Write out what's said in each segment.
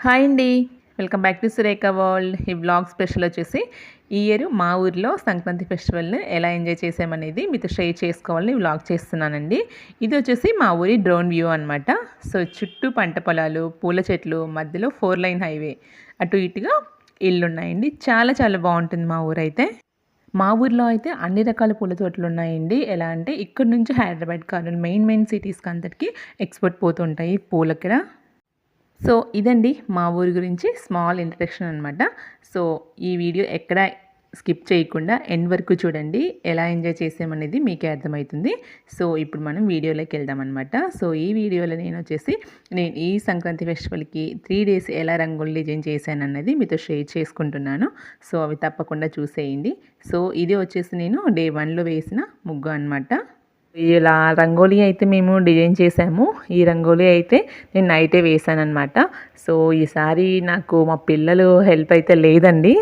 Hi అండి. Welcome back to Surekha world. ఈ vlog special వచ్చేసి ఈ ఇయర్ మా ఊరిలో సంక్రాంతి ఫెస్టివల్ని ఎలా ఎంజాయ్ చేసామనేది మీతో షేర్ చేసుకోవాలని వ్లాగ్ చేస్తున్నానండి. ఇది వచ్చేసి మా ఊరి డ్రోన్ వ్యూ అనమాట. సో చుట్టూ పంట పొలాలు, పూల చెట్లు, మధ్యలో 4 లైన్ హైవే, అటు ఇటుగా ఇల్లు ఉన్నాయండి. చాలా చాలా బాగుంటుంది మా ఊరైతే. మా ఊర్లో అయితే అన్ని రకాల పూల తోటలు ఉన్నాయండి. ఎలా అంటే ఇక్కడ నుంచి హైదరాబాద్ కాదు, మెయిన్ సిటీస్కి అంతటికి ఎక్స్పోర్ట్ పోతుంటాయి పూలు అక్కడ. సో ఇదండి మా ఊరి గురించి స్మాల్ ఇంట్రడక్షన్ అనమాట. సో ఈ వీడియో ఎక్కడ స్కిప్ చేయకుండా ఎండ్ వరకు చూడండి. ఎలా ఎంజాయ్ చేసామనేది మీకే అర్థమవుతుంది. సో ఇప్పుడు మనం వీడియోలోకి వెళ్దామన్నమాట. సో ఈ వీడియోలో నేను ఈ సంక్రాంతి ఫెస్టివల్కి 3 డేస్ ఎలా రంగులు డిజైన్ చేశాను అన్నది మీతో షేర్ చేసుకుంటున్నాను. సో అవి తప్పకుండా చూసేయండి. సో ఇది వచ్చేసి నేను డే 1లో వేసిన ముగ్గు అనమాట. ఇలా రంగోలీ అయితే మేము డిజైన్ చేసాము. ఈ రంగోలీ అయితే నేను నైటే వేసాననమాట. సో ఈసారి నాకు మా పిల్లలు హెల్ప్ అయితే లేదండి.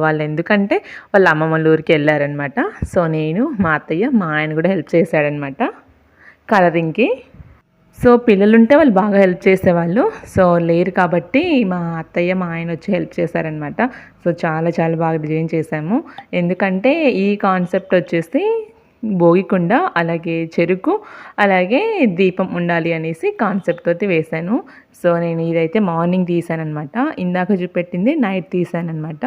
వాళ్ళు ఎందుకంటే వాళ్ళ అమ్మమ్మ ఊరికి వెళ్ళారనమాట. సో నేను, మా అత్తయ్య, మా ఆయన కూడా హెల్ప్ చేశాడనమాట కలరింగ్కి. సో పిల్లలుంటే వాళ్ళు బాగా హెల్ప్ చేసేవాళ్ళు. సో లేరు కాబట్టి మా అత్తయ్య, మా ఆయన వచ్చి హెల్ప్ చేశారనమాట. సో చాలా చాలా బాగా డిజైన్ చేశాము. ఎందుకంటే ఈ కాన్సెప్ట్ వచ్చేసి భోగికుండ, అలాగే చెరుకు, అలాగే దీపం ఉండాలి అనేసి కాన్సెప్ట్ తోటి వేశాను. సో నేను ఇదైతే మార్నింగ్ తీసానమాట. ఇందాక చూపెట్టింది నైట్ తీసానమాట.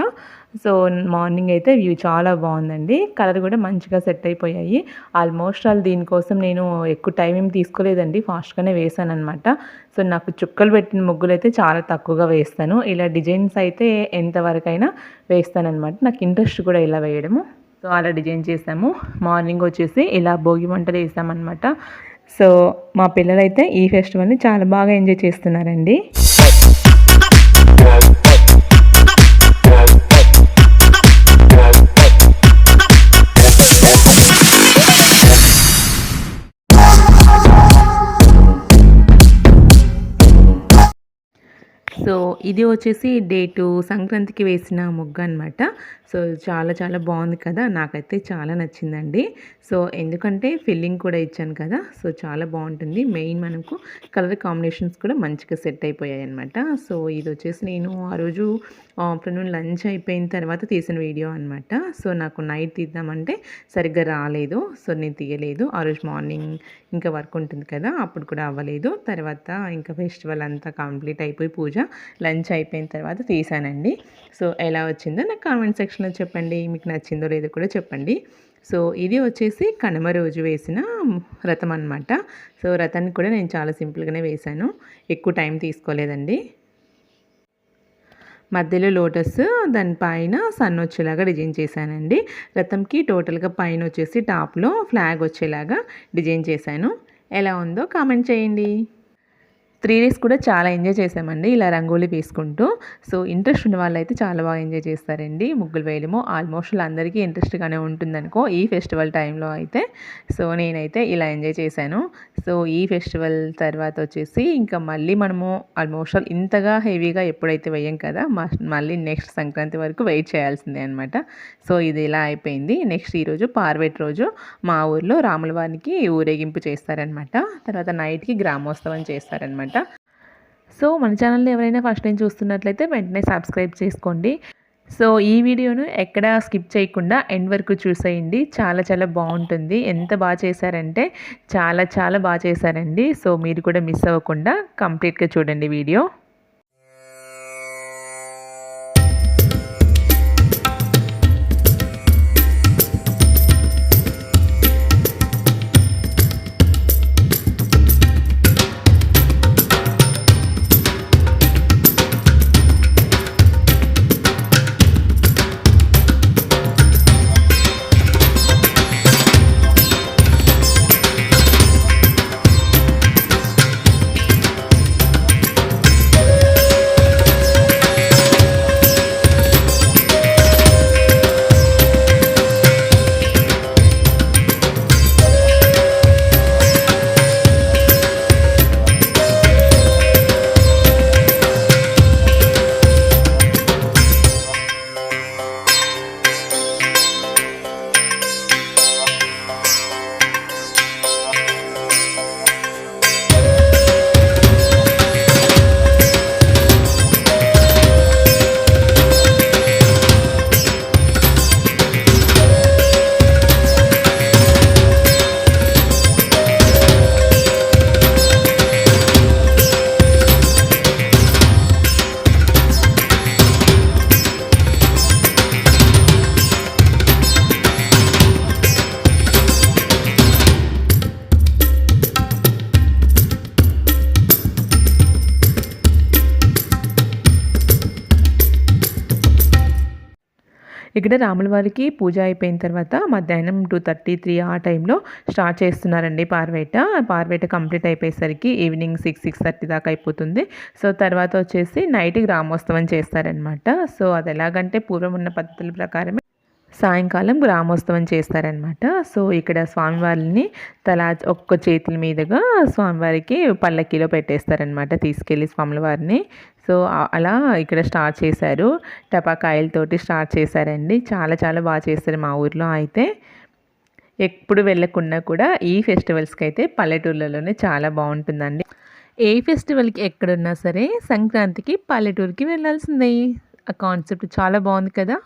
సో మార్నింగ్ అయితే వ్యూ చాలా బాగుందండి. కలర్ కూడా మంచిగా సెట్ అయిపోయాయి. ఆల్మోస్ట్ దీనికోసం నేను ఎక్కువ టైం ఏం తీసుకోలేదండి, ఫాస్ట్గానే వేసానమాట. సో నాకు చుక్కలు పెట్టిన ముగ్గులు అయితే చాలా తక్కువగా వేస్తాను. ఇలా డిజైన్స్ అయితే ఎంతవరకైనా వేస్తానమాట. నాకు ఇంట్రెస్ట్ కూడా ఇలా వేయడము. సో అలా డిజైన్ చేసాము. మార్నింగ్ వచ్చేసి ఇలా భోగి మంటలు వేసామన్నమాట. సో మా పిల్లలైతే ఈ ఫెస్టివల్ని చాలా బాగా ఎంజాయ్ చేస్తున్నారండి. సో ఇది వచ్చేసి డే 2 సంక్రాంతికి వేసిన ముగ్గు అనమాట. సో చాలా చాలా బాగుంది కదా, నాకైతే చాలా నచ్చిందండి. సో ఎందుకంటే ఫిల్లింగ్ కూడా ఇచ్చాను కదా, సో చాలా బాగుంటుంది. మెయిన్ మనకు కలర్ కాంబినేషన్స్ కూడా మంచిగా సెట్ అయిపోయాయి అనమాట. సో ఇది వచ్చేసి నేను ఆ రోజు ఆఫ్టర్నూన్ లంచ్ అయిపోయిన తర్వాత తీసిన వీడియో అనమాట. సో నాకు నైట్ తీద్దామంటే సరిగ్గా రాలేదు. సో నేను తీయలేదు. ఆ రోజు మార్నింగ్ ఇంకా వర్క్ ఉంటుంది కదా, అప్పుడు కూడా అవ్వలేదు. తర్వాత ఇంకా ఫెస్టివల్ అంతా కంప్లీట్ అయిపోయి పూజ లంచ్ అయిపోయిన తర్వాత తీసానండి. సో ఎలా వచ్చిందో నాకు కామెంట్ సెక్షన్లో చెప్పండి. మీకు నచ్చిందో లేదో కూడా చెప్పండి. సో ఇది వచ్చేసి కనుమ రోజు వేసిన రథం అనమాట. సో రథాన్ని కూడా నేను చాలా సింపుల్గానే వేశాను, ఎక్కువ టైం తీసుకోలేదండి. మధ్యలో లోటస్, దానిపైన సన్ వచ్చేలాగా డిజైన్ చేశానండి. రథంకి టోటల్గా పైన వచ్చేసి టాప్లో ఫ్లాగ్ వచ్చేలాగా డిజైన్ చేశాను. ఎలా ఉందో కామెంట్ చేయండి. 3 డేస్ కూడా చాలా ఎంజాయ్ చేసామండి ఇలా రంగోలీ వేసుకుంటూ. సో ఇంట్రెస్ట్ ఉన్న వాళ్ళు అయితే చాలా బాగా ఎంజాయ్ చేస్తారండి ముగ్గులు వేయడము. ఆల్మోస్ట్ అందరికీ ఇంట్రెస్ట్గానే ఉంటుందనుకో ఈ ఫెస్టివల్ టైంలో అయితే. సో నేనైతే ఇలా ఎంజాయ్ చేశాను. సో ఈ ఫెస్టివల్ తర్వాత వచ్చేసి ఇంకా మళ్ళీ మనము ఆల్మోస్ట్ ఇంతగా హెవీగా ఎప్పుడైతే వేయం కదా, మళ్ళీ నెక్స్ట్ సంక్రాంతి వరకు వెయిట్ చేయాల్సిందే అనమాట. సో ఇది ఇలా అయిపోయింది. నెక్స్ట్ ఈరోజు పార్వేట్ రోజు మా ఊర్లో రాముల వారికి ఊరేగింపు చేస్తారనమాట. తర్వాత నైట్కి గ్రామోత్సవం చేస్తారనమాట. సో మన ఛానల్ని ఎవరైనా ఫస్ట్ టైం చూస్తున్నట్లయితే వెంటనే సబ్స్క్రైబ్ చేసుకోండి. సో ఈ వీడియోను ఎక్కడ స్కిప్ చేయకుండా ఎండ్ వరకు చూసేయండి. చాలా చాలా బాగుంటుంది. ఎంత బాగా చేశారంటే చాలా చాలా బాగా చేశారండి. సో మీరు కూడా మిస్ అవ్వకుండా కంప్లీట్గా చూడండి వీడియో. ఇక్కడ రాముల వారికి పూజ అయిపోయిన తర్వాత మధ్యాహ్నం 2:33 ఆ టైంలో స్టార్ట్ చేస్తున్నారండి పార్వేట కంప్లీట్ అయిపోయేసరికి ఈవినింగ్ 6:30 దాకా అయిపోతుంది. సో తర్వాత వచ్చేసి నైట్కి గ్రామోత్సవం చేస్తారనమాట. సో అది ఎలాగంటే పూర్వం ఉన్న పద్ధతుల ప్రకారమే సాయంకాలం గ్రామోత్సవం చేస్తారనమాట. సో ఇక్కడ స్వామివారిని ఒక్క చేతుల మీదుగా స్వామివారికి పల్లకీలో పెట్టేస్తారనమాట, తీసుకెళ్ళి స్వామివారిని. సో అలా ఇక్కడ స్టార్ట్ చేశారు, టపాకాయలతోటి స్టార్ట్ చేశారండి. చాలా చాలా బాగా చేస్తారు మా ఊర్లో అయితే. ఎప్పుడు వెళ్ళకుండా కూడా ఈ ఫెస్టివల్స్కి అయితే పల్లెటూర్లలోనే చాలా బాగుంటుందండి. ఏ ఫెస్టివల్కి ఎక్కడున్నా సరే సంక్రాంతికి పల్లెటూరుకి వెళ్ళాల్సిందే. ఆ కాన్సెప్ట్ చాలా బాగుంది కదా.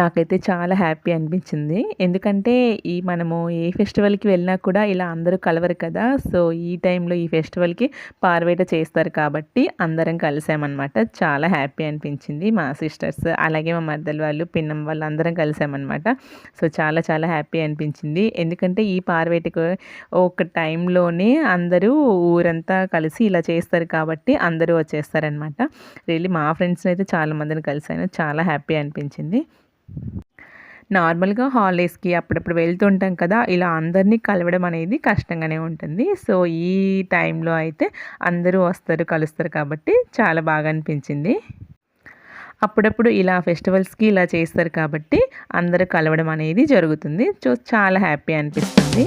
నాకైతే చాలా హ్యాపీ అనిపించింది. ఎందుకంటే మనము ఏ ఫెస్టివల్‌కి వెళ్ళినా కూడా ఇలా అందరూ కలవరు కదా! సో, ఈ టైంలో ఈ ఫెస్టివల్‌కి పారువేట చేస్తారు కాబట్టి అందరం కలిసామనమాట. చాలా హ్యాపీ అనిపించింది. మా సిస్టర్స్, అలాగే మా మరదలు వాళ్ళు, పిన్నం వాళ్ళు అందరం కలిసామనమాట. సో, చాలా చాలా హ్యాపీ అనిపించింది. ఎందుకంటే ఈ పారువేటకు ఒక టైంలోనే అందరూ ఊరంతా కలిసి ఇలా చేస్తారు కాబట్టి అందరూ వచ్చేస్తారనమాట. రియల్లీ మా ఫ్రెండ్స్‌ని అయితే చాలా మందిని కలిసాను. చాలా హ్యాపీ అనిపించింది. నార్మల్‌గా హాలిడేస్‌కి అప్పుడప్పుడు వెళ్తుంటాం కదా! ఇలా అందరినీ కలవడం అనేది కష్టంగానే ఉంటుంది. సో, ఈ టైంలో అయితే అందరూ వస్తారు, కలుస్తారు కాబట్టి చాలా బాగా అనిపించింది. అప్పుడప్పుడు ఇలా ఫెస్టివల్స్‌కి ఇలా చేస్తారు కాబట్టి అందరూ కలవడం అనేది జరుగుతుంది. సో, చాలా హ్యాపీ అనిపిస్తుంది.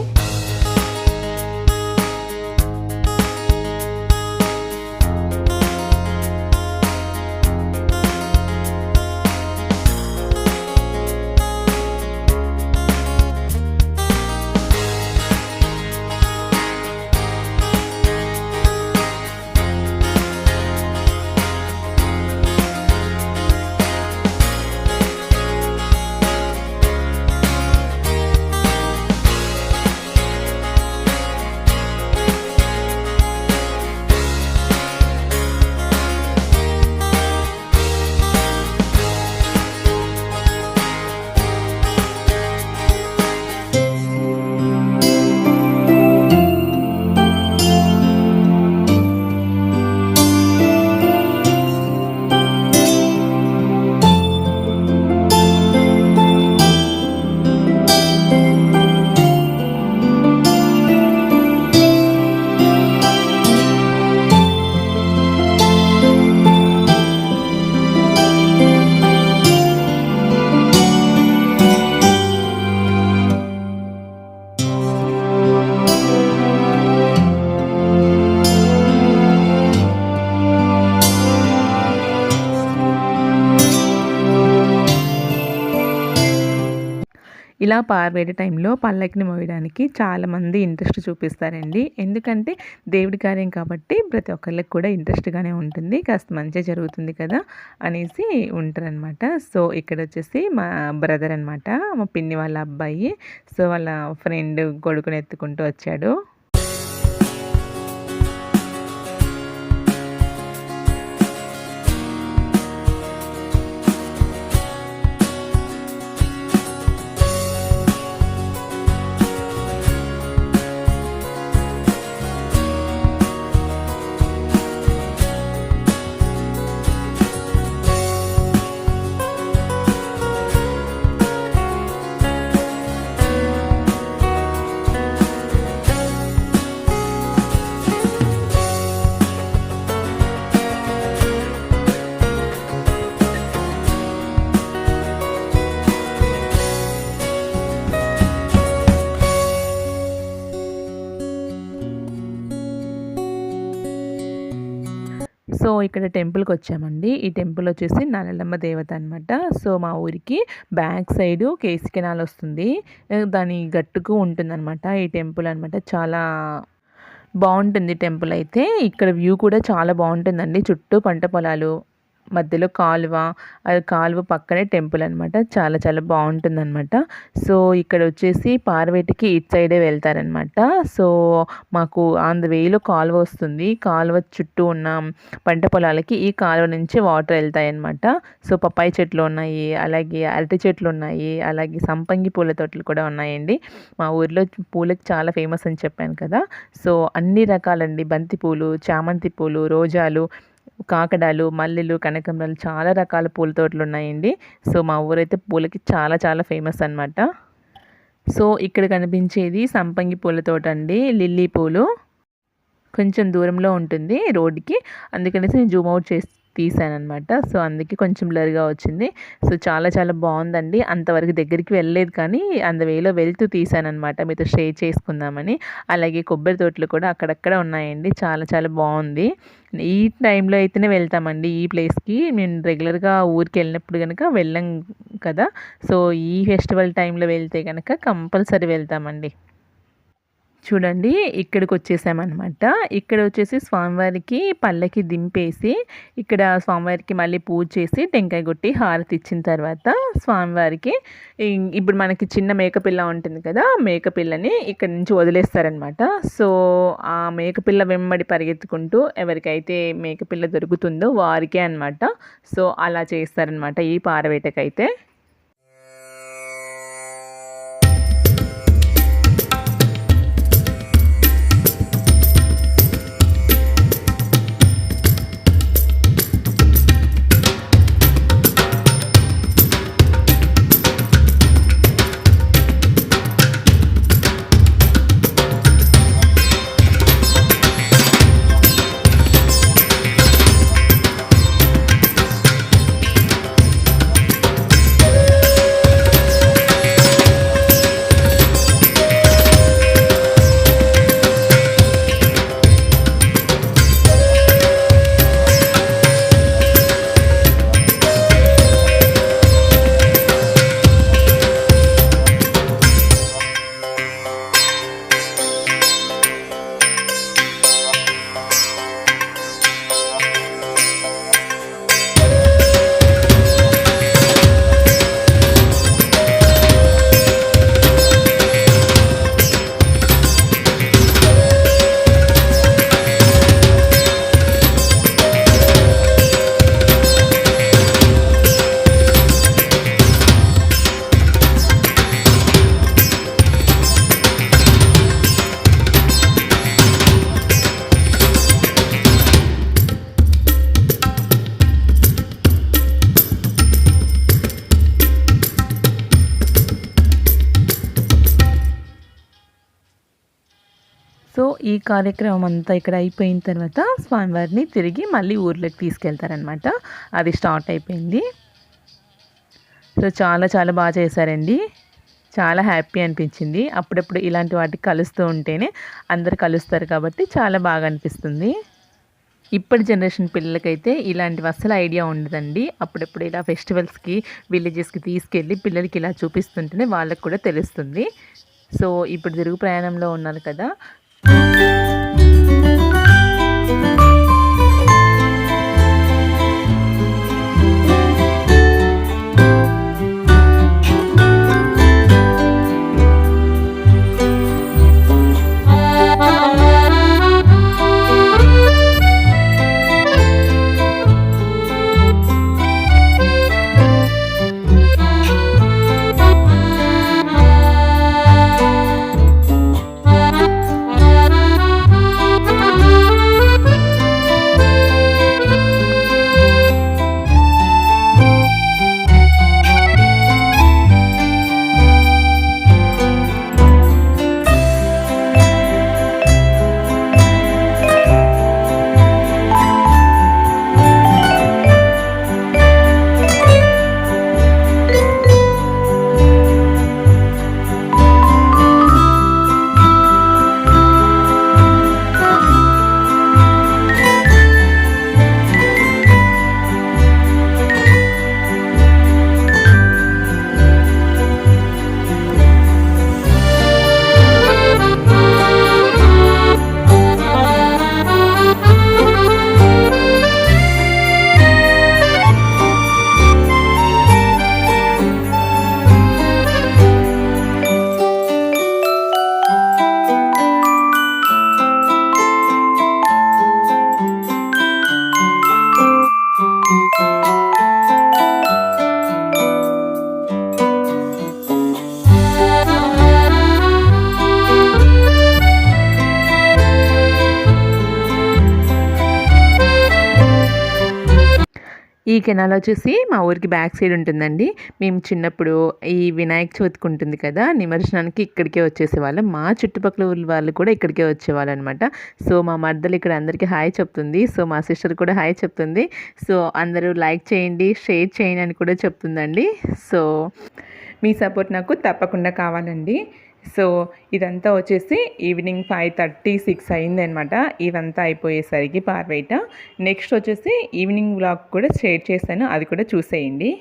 ఇలా పారువేట టైంలో పల్లకిని మోయడానికి చాలామంది ఇంట్రెస్ట్ చూపిస్తారండి. ఎందుకంటే దేవుడి కార్యం కాబట్టి ప్రతి ఒక్కళ్ళకి కూడా ఇంట్రెస్ట్‌గానే ఉంటుంది. కాస్త మంచే జరుగుతుంది కదా! అనేసి ఉంటారనమాట. సో, ఇక్కడొచ్చేసి మా బ్రదర్ అనమాట. మా పిన్ని వాళ్ళ అబ్బాయి. సో, వాళ్ళ ఫ్రెండ్ కొడుకుని ఎత్తుకుంటూ వచ్చాడు. సో, ఇక్కడ టెంపుల్‌కొచ్చామండి. ఈ టెంపుల్ వచ్చేసి నల్లలమ్మ దేవత అనమాట. సో, మా ఊరికి బ్యాక్ సైడు కేసీ కెనాల్ వస్తుంది. దాని గట్టుకు ఉంటుందనమాట ఈ టెంపుల్ అనమాట. చాలా బావుంటుంది టెంపుల్ అయితే. ఇక్కడ వ్యూ కూడా చాలా బావుంటుందండి. చుట్టూ పంట పొలాలు, మధ్యలో కాలువ, అది కాలువ పక్కనే టెంపుల్ అనమాట. చాలా చాలా బావుంటుందనమాట. సో, ఇక్కడొచ్చేసి పార్వేటికి ఇటు సైడే వెళ్తారనమాట. సో, మాకు ఆన్ ద వేలో కాలువ వస్తుంది. కాలువ చుట్టూ ఉన్న పంట పొలాలకి ఈ కాలువ నుంచి వాటర్ ఎళ్తాయనమాట. సో, పప్పాయి చెట్లు ఉన్నాయి, అలాగే అరటి చెట్లు ఉన్నాయి, అలాగే సంపంగి పూల తోటలు కూడా ఉన్నాయండి. మా ఊర్లో పూలకి చాలా ఫేమస్ అని చెప్పాను కదా! సో, అన్ని రకాలండి, బంతి పూలు, చామంతి పూలు, రోజాలు, కాకడాలు, మల్లెలు, కనకాంబరాలు, చాలా రకాల పూల తోటలున్నాయండి. సో, మా ఊరైతే పూలకి చాలా చాలా ఫేమస్ అనమాట. సో, ఇక్కడ కనిపించేది సంపంగి పూల తోటండి. లిల్లీ పూలు కొంచెం దూరంలో ఉంటుంది రోడ్డుకి. అందుకనేసి నేను జూమ్ అవుట్ చేసి తీసాననమాట. సో, అందుకే కొంచెం బ్లర్‌గా వచ్చింది. సో, చాలా చాలా బావుందండి. అంతవరకు దగ్గరికి వెళ్ళలేదు కానీ అంత వేలో వెళ్తూ తీసాననమాట మీతో షేర్ చేసుకుందామని. అలాగే కొబ్బరి తోటలు కూడా అక్కడక్కడ ఉన్నాయండి. చాలా చాలా బావుంది. ఈ టైంలో అయితేనే వెళ్తామండి ఈ ప్లేస్‌కి. మేము రెగ్యులర్‌గా ఊరికెళ్ళినప్పుడు గనక వెళ్ళం కదా! సో, ఈ ఫెస్టివల్ టైంలో వెళ్తే గనక కంపల్సరీ వెళ్తామండి. చూడండి ఇక్కడికి వచ్చేసామన్నమాట. ఇక్కడ వచ్చేసి స్వామివారికి పల్లకి దింపేసి, ఇక్కడ స్వామివారికి మళ్ళీ పూజ చేసి, టెంకాయ కొట్టి, హారతి ఇచ్చిన తర్వాత స్వామివారికి ఇప్పుడు మనకి చిన్న మేకపిల్ల ఉంటుంది కదా, మేకపిల్లని ఇక్కడి నుంచి వదిలేస్తారనమాట. సో ఆ మేకపిల్ల వెంబడి పరిగెత్తుకుంటూ ఎవరికైతే మేకపిల్ల దొరుకుతుందో వారికే అనమాట. సో అలా చేస్తారనమాట ఈ పారవేటకైతే. సో ఈ కార్యక్రమం అంతా ఇక్కడ అయిపోయిన తర్వాత స్వామివారిని తిరిగి మళ్ళీ ఊర్లోకి తీసుకెళ్తారనమాట. అది స్టార్ట్ అయిపోయింది. సో చాలా చాలా బాగా చేశారండి. చాలా హ్యాపీ అనిపించింది. అప్పుడప్పుడు ఇలాంటి వాటికి కలుస్తూ ఉంటేనే అందరు కలుస్తారు కాబట్టి చాలా బాగా అనిపిస్తుంది. ఇప్పటి జనరేషన్ పిల్లలకైతే ఇలాంటివి అస్సలు ఐడియా ఉండదండి. అప్పుడప్పుడు ఇలా ఫెస్టివల్స్కి విలేజెస్కి తీసుకెళ్ళి పిల్లలకి ఇలా చూపిస్తుంటేనే వాళ్ళకు కూడా తెలుస్తుంది. సో ఇప్పుడు తిరుగు ప్రయాణంలో ఉన్నారు కదా. ఈ కెనాల్ వచ్చేసి మా ఊరికి బ్యాక్ సైడ్ ఉంటుందండి. మేము చిన్నప్పుడు ఈ వినాయక చవితికి ఉంటుంది కదా, నిమజ్జనానికి ఇక్కడికే వచ్చేసేవాళ్ళం. మా చుట్టుపక్కల ఊళ్ళ వాళ్ళు కూడా ఇక్కడికే వచ్చేవాళ్ళు అనమాట. సో మా మర్దలు ఇక్కడ అందరికీ హాయ్ చెప్తుంది. సో మా సిస్టర్ కూడా హాయ్ చెప్తుంది. సో అందరూ లైక్ చేయండి, షేర్ చేయండి అని కూడా చెప్తుందండి. సో మీ సపోర్ట్ నాకు తప్పకుండా కావాలండి. సో ఇదంతా వచ్చేసి ఈవినింగ్ 5:36 అయిందనమాట. ఇదంతా అయిపోయేసరికి పార్వేట. నెక్స్ట్ వచ్చేసి ఈవినింగ్ వ్లాగ్ కూడా షేర్ చేశాను, అది కూడా చూసేయండి.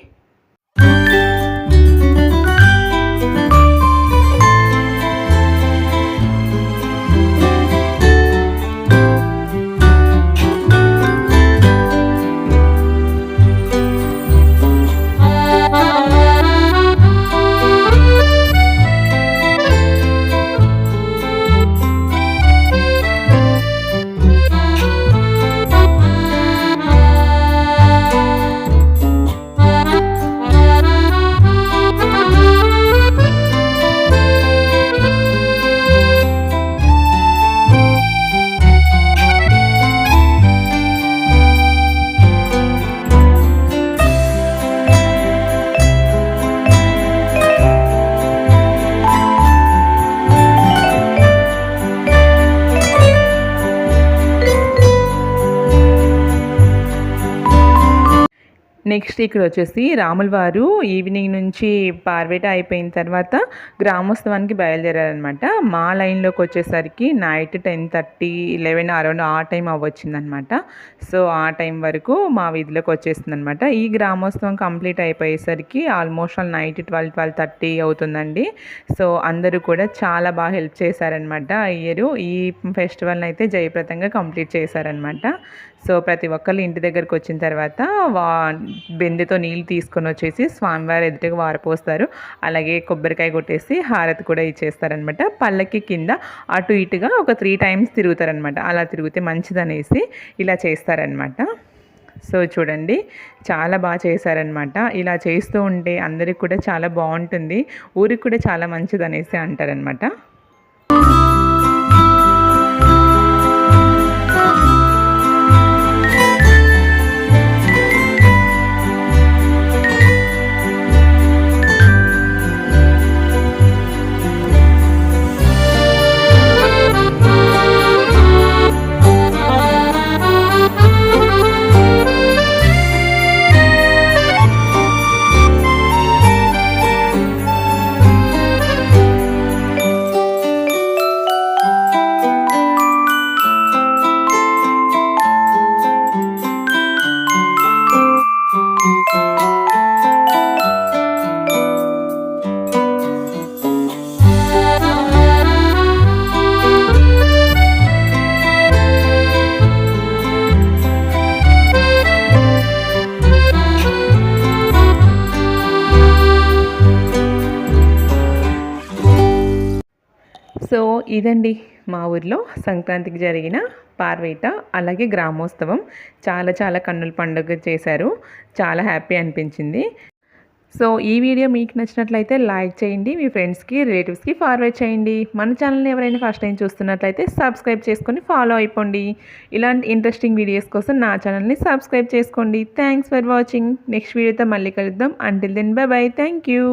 నెక్స్ట్ ఇక్కడ వచ్చేసి రాముల వారు ఈవినింగ్ నుంచి పార్వేట అయిపోయిన తర్వాత గ్రామోత్సవానికి బయలుదేరారనమాట. మా లైన్లోకి వచ్చేసరికి నైట్ 10:30, 11 అరౌండ్ ఆ టైం అవ్వచ్చిందనమాట. సో ఆ టైం వరకు మా వీధిలోకి వచ్చేస్తుంది అనమాట. ఈ గ్రామోత్సవం కంప్లీట్ అయిపోయేసరికి ఆల్మోస్ట్ నైట్ 12-12:30 అవుతుందండి. సో అందరూ కూడా చాలా బాగా హెల్ప్ చేశారనమాట. ఈ ఫెస్టివల్ని అయితే జయప్రదంగా కంప్లీట్ చేశారనమాట. సో ప్రతి ఒక్కళ్ళు ఇంటి దగ్గరికి వచ్చిన తర్వాత బెందెతో నీళ్ళు తీసుకొని వచ్చేసి స్వామివారి ఎదుటకు వారపోస్తారు. అలాగే కొబ్బరికాయ కొట్టేసి హారతి కూడా ఇచ్చేస్తారనమాట. పల్లకి కింద అటు ఇటుగా ఒక 3 టైమ్స్ తిరుగుతారనమాట. అలా తిరిగితే మంచిదనేసి ఇలా చేస్తారనమాట. సో చూడండి, చాలా బాగా చేశారనమాట. ఇలా చేస్తూ ఉంటే అందరికి కూడా చాలా బాగుంటుంది, ఊరికి కూడా చాలా మంచిదనేసి అంటారనమాట. సో ఇదండి మా ఊరిలో సంక్రాంతికి జరిగిన పార్వేట అలాగే గ్రామోత్సవం. చాలా చాలా కన్నుల పండుగ చేశారు. చాలా హ్యాపీ అనిపించింది. సో ఈ వీడియో మీకు నచ్చినట్లయితే లైక్ చేయండి, మీ ఫ్రెండ్స్కి రిలేటివ్స్కి ఫార్వర్డ్ చేయండి. మన ఛానల్ని ఎవరైనా ఫస్ట్ టైం చూస్తున్నట్లయితే సబ్స్క్రైబ్ చేసుకొని ఫాలో అయిపోండి. ఇలాంటి ఇంట్రెస్టింగ్ వీడియోస్ కోసం నా ఛానల్ని సబ్స్క్రైబ్ చేసుకోండి. Thanks for watching. నెక్స్ట్ వీడియోతో మళ్ళీ కలుద్దాం. Until then bye bye. Thank you.